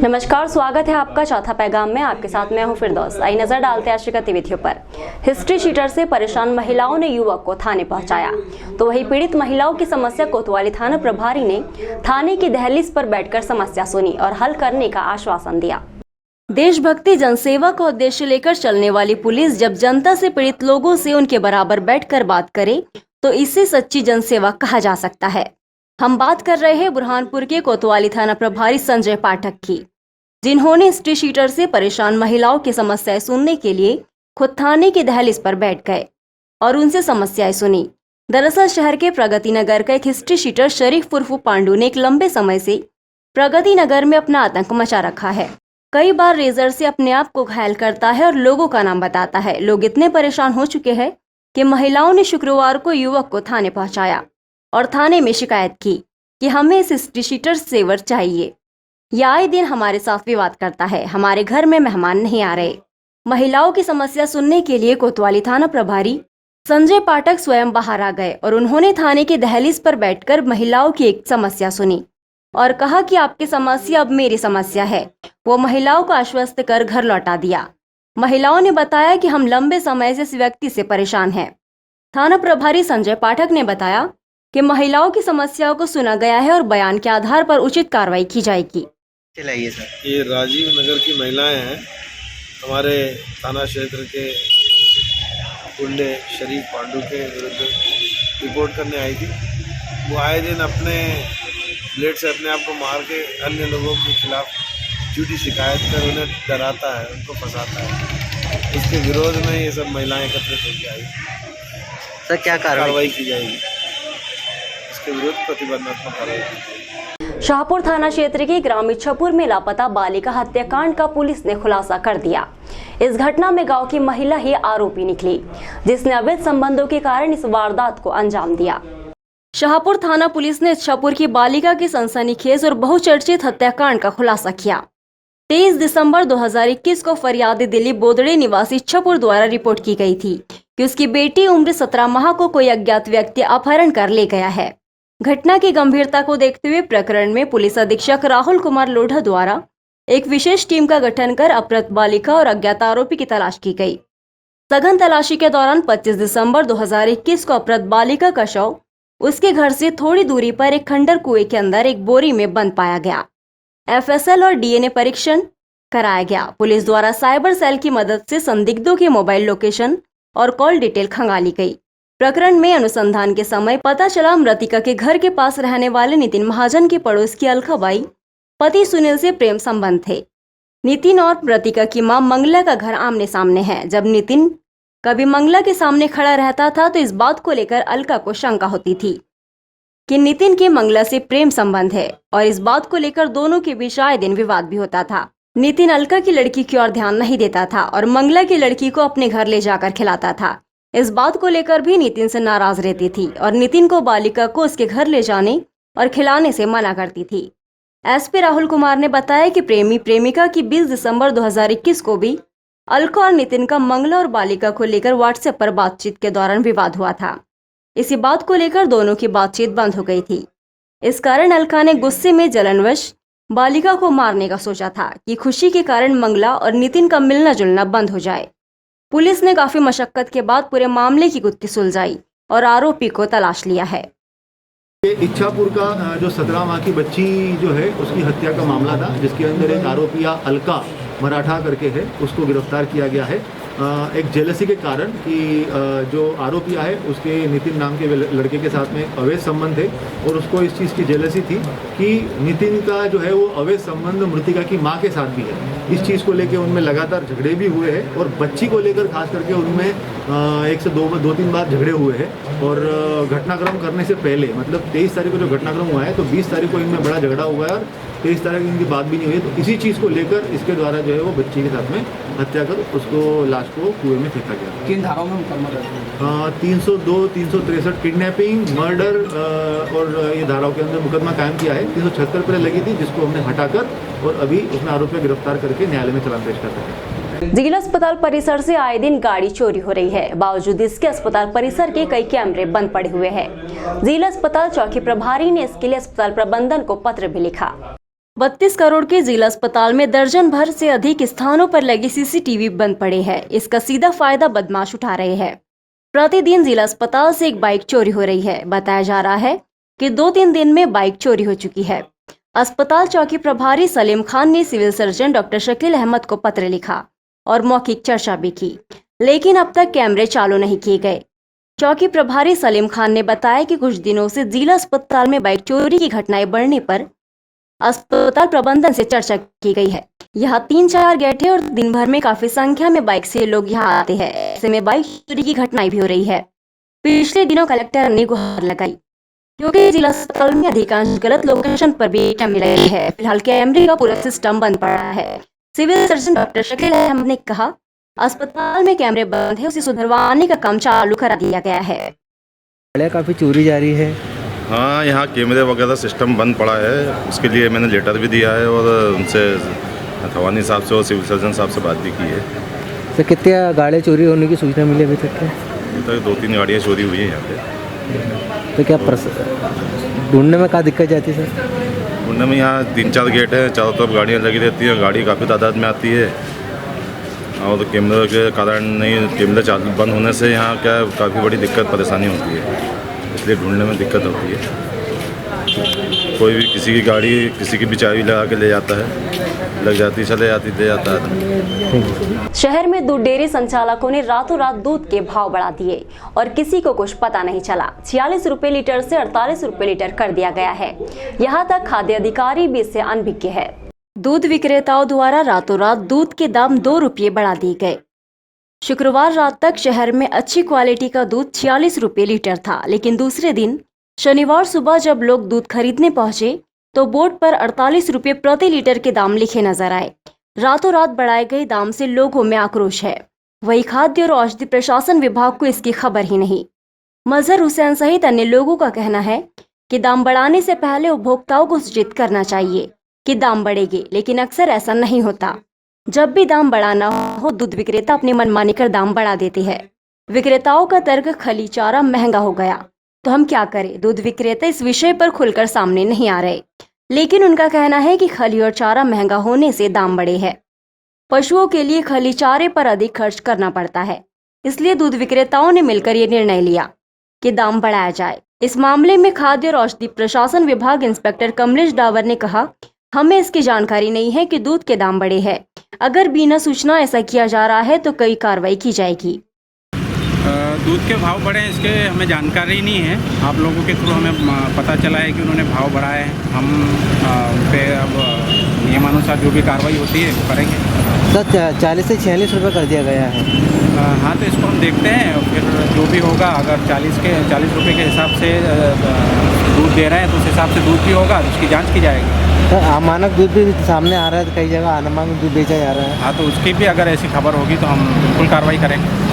नमस्कार, स्वागत है आपका चौथा पैगाम में। आपके साथ मैं हूं फिरदौस। आई नजर डालते हैं आज की गतिविधियों पर। हिस्ट्री शीटर से परेशान महिलाओं ने युवक को थाने पहुंचाया, तो वहीं पीड़ित महिलाओं की समस्या कोतवाली थाना प्रभारी ने थाने की दहलीज पर बैठकर समस्या सुनी और हल करने का आश्वासन दिया। देशभक्ति जनसेवा का उद्देश्य लेकर चलने वाली पुलिस जब जनता से पीड़ित लोगों से उनके बराबर बैठकर बात करे तो इसे सच्ची जनसेवा कहा जा सकता है। हम बात कर रहे हैं बुरहानपुर के कोतवाली थाना प्रभारी संजय पाठक की, जिन्होंने हिस्ट्री शीटर से परेशान महिलाओं की समस्याएं सुनने के लिए खुद थाने की दहलीज पर बैठ गए और उनसे समस्याएं सुनी। दरअसल शहर के प्रगति नगर का एक हिस्ट्री शीटर शरीफ उर्फ पांडू ने एक लंबे समय से प्रगति नगर में अपना आतंक मचा रखा है। कई बार रेजर से अपने आप को घायल करता है और लोगों का नाम बताता है। लोग इतने परेशान हो चुके हैं कि महिलाओं ने शुक्रवार को युवक को थाने पहुंचाया और थाने में शिकायत की कि हमें इस हिस्ट्री शीटर सेवर चाहिए। यह आए दिन हमारे साथ विवाद करता है, हमारे घर में मेहमान नहीं आ रहे। महिलाओं की समस्या सुनने के लिए कोतवाली थाना प्रभारी संजय पाठक स्वयं बाहर आ गए और उन्होंने थाने की दहलीज पर बैठकर महिलाओं की एक समस्या सुनी और कहा कि आपकी समस्या अब मेरी समस्या है। वो महिलाओं को आश्वस्त कर घर लौटा दिया। महिलाओं ने बताया कि हम लंबे समय से इस व्यक्ति से परेशान हैं। थाना प्रभारी संजय पाठक ने बताया कि महिलाओं की समस्याओं को सुना गया है और बयान के आधार पर उचित कार्रवाई की जाएगी। चलाइए सर। ये राजीव नगर की महिलाएं हैं, हमारे थाना क्षेत्र के गुंडे शरीफ पांडू के विरुद्ध रिपोर्ट करने आई थी। वो आए दिन अपने ब्लेड से अपने आप को मार के अन्य लोगों के खिलाफ झूठी शिकायत कर उन्हें डराता है, उनको फंसाता है। इसके विरोध में ये सब महिलाएं एकत्रित होकर आई। सर क्या कार्रवाई की जाएगी, इसके विरुद्ध प्रतिबंधात्मक कार्रवाई की जाएगी। शाहपुर थाना क्षेत्र के ग्राम इच्छापुर में लापता बालिका हत्याकांड का पुलिस ने खुलासा कर दिया। इस घटना में गांव की महिला ही आरोपी निकली, जिसने अवैध संबंधों के कारण इस वारदात को अंजाम दिया। शाहपुर थाना पुलिस ने इच्छापुर की बालिका की सनसनीखेज और बहुचर्चित हत्याकांड का खुलासा किया। 23 दिसंबर 2021 को फरियादी दिलीप बोदड़े निवासी इच्छापुर द्वारा रिपोर्ट की गई थी कि उसकी बेटी उम्र 17 माह को कोई अज्ञात व्यक्ति अपहरण कर ले गया है। घटना की गंभीरता को देखते हुए प्रकरण में पुलिस अधीक्षक राहुल कुमार लोढ़ा द्वारा एक विशेष टीम का गठन कर अपहृत बालिका और अज्ञात आरोपी की तलाश की गई। सघन तलाशी के दौरान 25 दिसंबर 2021 को अपहृत बालिका का शव उसके घर से थोड़ी दूरी पर एक खंडर कुएं के अंदर एक बोरी में बंद पाया गया। FSL और DNA परीक्षण कराया गया। पुलिस द्वारा साइबर सेल की मदद से संदिग्धों के मोबाइल लोकेशन और कॉल डिटेल खंगाली गई। प्रकरण में अनुसंधान के समय पता चला मृतिका के घर के पास रहने वाले नितिन महाजन के पड़ोस की अलखाबाई पति सुनील से प्रेम संबंध थे। नितिन और मृतिका की मां मंगला का घर आमने सामने है। जब नितिन कभी मंगला के सामने खड़ा रहता था तो इस बात को लेकर अलका को शंका होती थी कि नितिन के मंगला से प्रेम संबंध है और इस बात को लेकर दोनों के बीच आए दिन विवाद भी होता था। नितिन अलका की लड़की की ओर ध्यान नहीं देता था और मंगला की लड़की को अपने घर ले जाकर खिलाता था। इस बात को लेकर भी नितिन से नाराज रहती थी और नितिन को बालिका को उसके घर ले जाने और खिलाने से मना करती थी। SP राहुल कुमार ने बताया कि प्रेमी प्रेमिका की 20 दिसंबर 2021 को भी अलका और नितिन का मंगला और बालिका को लेकर WhatsApp पर बातचीत के दौरान विवाद हुआ था। इसी बात को लेकर दोनों की बातचीत बंद हो गई थी। इस कारण अलका ने गुस्से में जलनवश बालिका को मारने का सोचा था कि खुशी के कारण मंगला और नितिन का मिलना जुलना बंद हो जाए। पुलिस ने काफी मशक्कत के बाद पूरे मामले की गुत्थी सुलझाई और आरोपी को तलाश लिया है। इच्छापुर का जो 17 माह की बच्ची जो है उसकी हत्या का मामला था, जिसके अंदर एक आरोपिया अलका मराठा करके है, उसको गिरफ्तार किया गया है। एक जेलसी के कारण कि जो आरोपिया है उसके नितिन नाम के लड़के के साथ में अवैध संबंध है और उसको इस चीज़ की जेलसी थी कि नितिन का जो है वो अवैध संबंध मृतिका की मां के साथ भी है। इस चीज़ को लेकर उनमें लगातार झगड़े भी हुए हैं और बच्ची को लेकर खास करके उनमें 1 से 2-3 बार झगड़े हुए हैं। और घटनाक्रम करने से पहले मतलब 23 तारीख को जो घटनाक्रम हुआ है तो 20 तारीख को इनमें बड़ा झगड़ा हुआ है और 23 तारीख को इनकी बात भी नहीं हुई। तो इसी चीज़ को लेकर इसके द्वारा जो है वो बच्ची के साथ में हत्या कर उसको लाश को कुएं में फेंका गया। किन धाराओं में मुकदमा दर्ज है? 302, 363 किडनैपिंग, मर्डर और ये धाराओं के अंदर मुकदमा कायम किया है। 376 पर लगी थी, जिसको हमने हटाकर और अभी उसमें आरोपी गिरफ्तार करके न्यायालय में चालान पेश कर रहे हैं। जिला अस्पताल परिसर से आए दिन गाड़ी चोरी हो रही है। बावजूद इसके अस्पताल परिसर के कई कैमरे बंद पड़े हुए हैं। जिला अस्पताल चौकी प्रभारी ने इसके लिए अस्पताल प्रबंधन को पत्र भी लिखा। 32 करोड़ के जिला अस्पताल में दर्जन भर से अधिक स्थानों पर लगे सीसीटीवी बंद पड़े हैं। इसका सीधा फायदा बदमाश उठा रहे हैं। प्रतिदिन जिला अस्पताल से एक बाइक चोरी हो रही है। बताया जा रहा है कि 2-3 दिन में बाइक चोरी हो चुकी है। अस्पताल चौकी प्रभारी सलीम खान ने civil surgeon doctor Shakeel Ahmed को पत्र लिखा और मौखिक चर्चा भी की, लेकिन अब तक कैमरे चालू नहीं किए गए। चौकी प्रभारी सलीम खान ने बताया कि कुछ दिनों से जिला अस्पताल में बाइक चोरी की घटनाएं बढ़ने पर अस्पताल प्रबंधन से चर्चा की गई है। यहाँ 3-4 गेट है और दिन भर में काफी संख्या में बाइक से लोग यहाँ आते हैं। ऐसे में बाइक चोरी की घटनाएं भी हो रही है। पिछले दिनों कलेक्टर ने गुहार लगाई क्योंकि जिला अस्पताल में अधिकांश गलत लोकेशन पर भी कैमरे लगे हैं। फिलहाल कैमरे का पूरा सिस्टम बंद पड़ा है। Civil surgeon doctor Shakeel Ahmed ने कहा, अस्पताल में कैमरे बंद है, उसे सुधरवाने का काम चालू करा दिया गया है। काफ़ी चोरी जारी है। हाँ, यहाँ कैमरे वगैरह सिस्टम बंद पड़ा है। उसके लिए मैंने लेटर भी दिया है और उनसे थवानी साहब से और सिविल सर्जन साहब से बात भी की है। सर कितने गाड़ियाँ चोरी होने की सूचना मिली अभी तक? अभी तक 2-3 गाड़ियाँ चोरी हुई हैं यहाँ पे। तो क्या ढूंढने में क्या दिक्कत जाती है सर? ढूंढने में यहाँ 3-4 गेट हैं, चारों तरफ गाड़ियाँ लगी रहती हैं। गाड़ी काफ़ी तादाद में आती है और कैमरे के कारण नहीं, कैमरे चालू बंद होने से यहाँ क्या काफ़ी बड़ी दिक्कत परेशानी होती है। इसलिए ढूंढने में दिक्कत होती है। कोई भी किसी की गाड़ी किसी की भी चाबी लगा के ले जाता है, लग जाती चले जाती ले जाता है। शहर में दूध डेयरी संचालकों ने रातों रात दूध के भाव बढ़ा दिए और किसी को कुछ पता नहीं चला। 46 रुपए लीटर से 48 रुपए लीटर कर दिया गया है। यहाँ तक खाद्य अधिकारी भी इससे अनभिज्ञ है। दूध विक्रेताओं द्वारा रातों रात दूध के दाम 2 रुपये बढ़ा दिए गए। शुक्रवार रात तक शहर में अच्छी क्वालिटी का दूध 46 रुपये लीटर था, लेकिन दूसरे दिन शनिवार सुबह जब लोग दूध खरीदने पहुंचे तो बोर्ड पर 48 रुपये प्रति लीटर के दाम लिखे नजर आए। रातों रात बढ़ाए गए दाम से लोगों में आक्रोश है। वही खाद्य और औषधि प्रशासन विभाग को इसकी खबर ही नहीं। मजहर हुसैन सहित अन्य लोगों का कहना है कि दाम बढ़ाने से पहले उपभोक्ताओं को सूचित करना चाहिए कि दाम बढ़ेंगे, लेकिन अक्सर ऐसा नहीं होता। जब भी दाम बढ़ाना हो, दूध विक्रेता अपनी मनमानी कर दाम बढ़ा देते हैं। विक्रेताओं का तर्क खली चारा महंगा हो गया, तो हम क्या करें। दूध विक्रेता इस विषय पर खुलकर सामने नहीं आ रहे, लेकिन उनका कहना है कि खली और चारा महंगा होने से दाम बढ़े हैं। पशुओं के लिए खली चारे पर अधिक खर्च करना पड़ता है, इसलिए दूध विक्रेताओं ने मिलकर ये निर्णय लिया कि दाम बढ़ाया जाए। इस मामले में खाद्य और औषधि प्रशासन विभाग इंस्पेक्टर कमलेश डावर ने कहा, हमें इसकी जानकारी नहीं है कि दूध के दाम बढ़े हैं। अगर बिना सूचना ऐसा किया जा रहा है तो कई कार्रवाई की जाएगी। दूध के भाव बढ़े इसके हमें जानकारी नहीं है। आप लोगों के थ्रू हमें पता चला है कि उन्होंने भाव बढ़ाए हैं। हम उन पे अब नियमानुसार जो भी कार्रवाई होती है वो करेंगे। सर 40 से 46 रुपये कर दिया गया है। हाँ, तो इसको हम देखते हैं और फिर जो भी होगा, अगर 40 रुपये के हिसाब से दूध दे रहे हैं तो उस हिसाब से दूध भी होगा, उसकी जाँच की जाएगी। सर अमानक दूध भी सामने आ रहा है, कई जगह अनामानक दूध बेचा जा रहा है। हाँ, तो उसकी भी अगर ऐसी खबर होगी तो हम बिल्कुल कार्रवाई करेंगे।